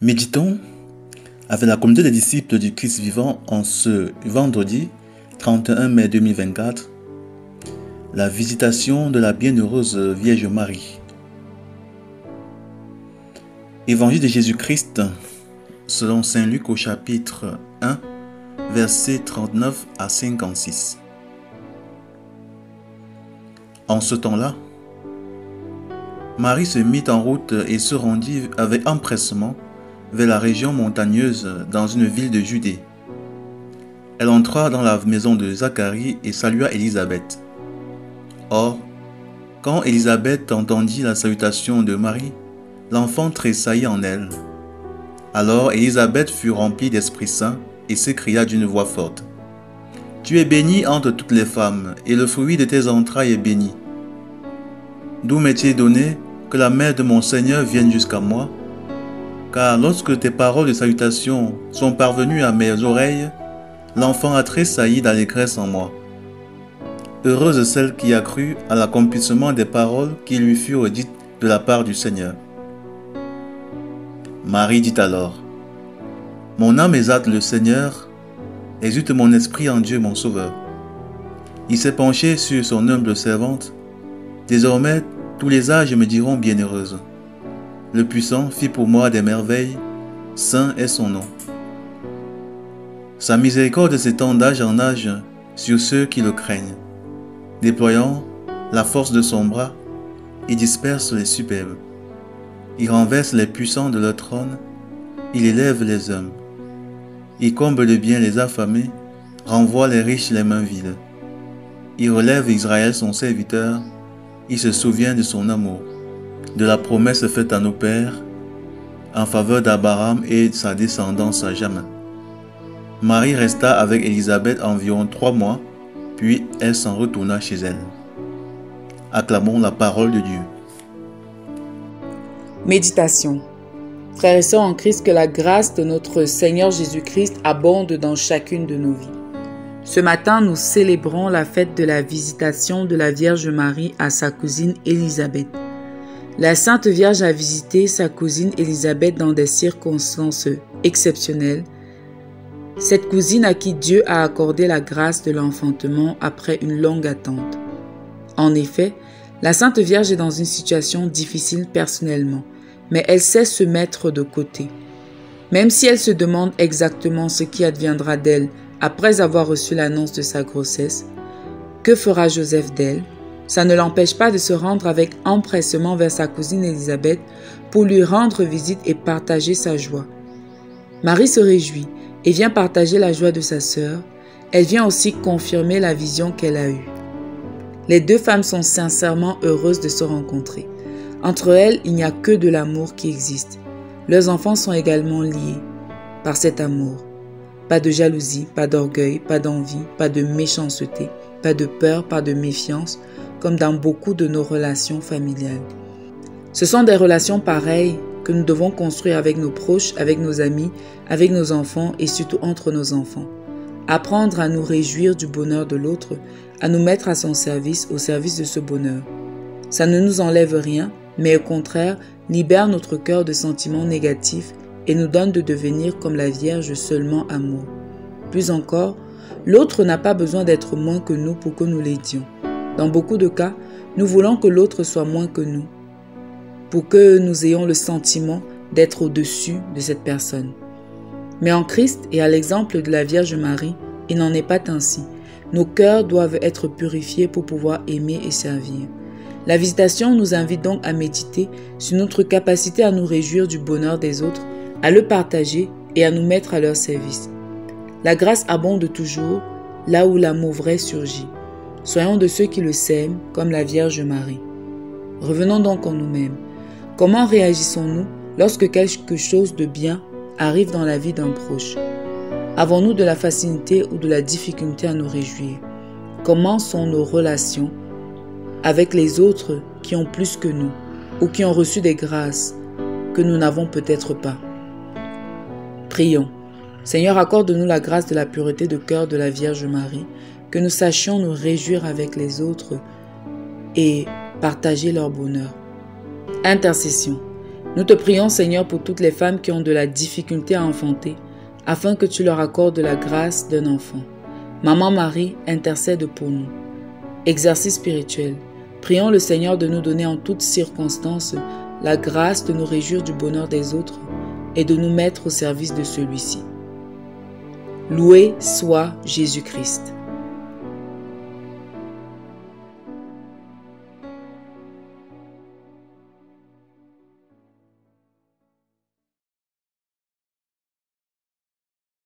Méditons avec la communauté des disciples du Christ vivant en ce vendredi 31 mai 2024, la visitation de la bienheureuse Vierge Marie. Évangile de Jésus-Christ selon Saint Luc au chapitre 1, versets 39 à 56. En ce temps-là, Marie se mit en route et se rendit avec empressement vers la région montagneuse dans une ville de Judée. Elle entra dans la maison de Zacharie et salua Élisabeth. Or, quand Élisabeth entendit la salutation de Marie, l'enfant tressaillit en elle. Alors Élisabeth fut remplie d'Esprit Saint et s'écria d'une voix forte: « Tu es bénie entre toutes les femmes, et le fruit de tes entrailles est béni. D'où m'est-il donné que la mère de mon Seigneur vienne jusqu'à moi? Car lorsque tes paroles de salutation sont parvenues à mes oreilles, l'enfant a tressailli d'allégresse en moi. Heureuse celle qui a cru à l'accomplissement des paroles qui lui furent dites de la part du Seigneur. » Marie dit alors: « Mon âme exalte le Seigneur, exulte mon esprit en Dieu mon Sauveur. Il s'est penché sur son humble servante. Désormais, tous les âges me diront bienheureuse. Le Puissant fit pour moi des merveilles, saint est son nom. Sa miséricorde s'étend d'âge en âge sur ceux qui le craignent. Déployant la force de son bras, il disperse les superbes. Il renverse les puissants de leur trône, il élève les hommes. Il comble de bien les affamés, renvoie les riches les mains vides. Il relève Israël son serviteur, il se souvient de son amour, de la promesse faite à nos pères, en faveur d'Abraham et de sa descendance à jamais. » Marie resta avec Élisabeth environ 3 mois, puis elle s'en retourna chez elle. Acclamons la parole de Dieu. Méditation. Frères et sœurs en Christ, que la grâce de notre Seigneur Jésus-Christ abonde dans chacune de nos vies. Ce matin, nous célébrons la fête de la visitation de la Vierge Marie à sa cousine Élisabeth. La Sainte Vierge a visité sa cousine Élisabeth dans des circonstances exceptionnelles. Cette cousine à qui Dieu a accordé la grâce de l'enfantement après une longue attente. En effet, la Sainte Vierge est dans une situation difficile personnellement, mais elle sait se mettre de côté. Même si elle se demande exactement ce qui adviendra d'elle après avoir reçu l'annonce de sa grossesse, que fera Joseph d'elle? Ça ne l'empêche pas de se rendre avec empressement vers sa cousine Élisabeth pour lui rendre visite et partager sa joie. Marie se réjouit et vient partager la joie de sa sœur. Elle vient aussi confirmer la vision qu'elle a eue. Les deux femmes sont sincèrement heureuses de se rencontrer. Entre elles, il n'y a que de l'amour qui existe. Leurs enfants sont également liés par cet amour. Pas de jalousie, pas d'orgueil, pas d'envie, pas de méchanceté, pas de peur, pas de méfiance, comme dans beaucoup de nos relations familiales. Ce sont des relations pareilles que nous devons construire avec nos proches, avec nos amis, avec nos enfants et surtout entre nos enfants. Apprendre à nous réjouir du bonheur de l'autre, à nous mettre à son service, au service de ce bonheur. Ça ne nous enlève rien, mais au contraire, libère notre cœur de sentiments négatifs et nous donne de devenir comme la Vierge seulement amour. Plus encore, l'autre n'a pas besoin d'être moins que nous pour que nous l'aidions. Dans beaucoup de cas, nous voulons que l'autre soit moins que nous, pour que nous ayons le sentiment d'être au-dessus de cette personne. Mais en Christ et à l'exemple de la Vierge Marie, il n'en est pas ainsi. Nos cœurs doivent être purifiés pour pouvoir aimer et servir. La visitation nous invite donc à méditer sur notre capacité à nous réjouir du bonheur des autres, à le partager et à nous mettre à leur service. La grâce abonde toujours là où l'amour vrai surgit. Soyons de ceux qui le sèment comme la Vierge Marie. Revenons donc en nous-mêmes. Comment réagissons-nous lorsque quelque chose de bien arrive dans la vie d'un proche? Avons-nous de la facilité ou de la difficulté à nous réjouir? Comment sont nos relations avec les autres qui ont plus que nous ou qui ont reçu des grâces que nous n'avons peut-être pas? Prions. Seigneur, accorde-nous la grâce de la pureté de cœur de la Vierge Marie, que nous sachions nous réjouir avec les autres et partager leur bonheur. Intercession. Nous te prions, Seigneur, pour toutes les femmes qui ont de la difficulté à enfanter, afin que tu leur accordes la grâce d'un enfant. Maman Marie, intercède pour nous. Exercice spirituel. Prions le Seigneur de nous donner en toutes circonstances la grâce de nous réjouir du bonheur des autres et de nous mettre au service de celui-ci. Loué soit Jésus-Christ.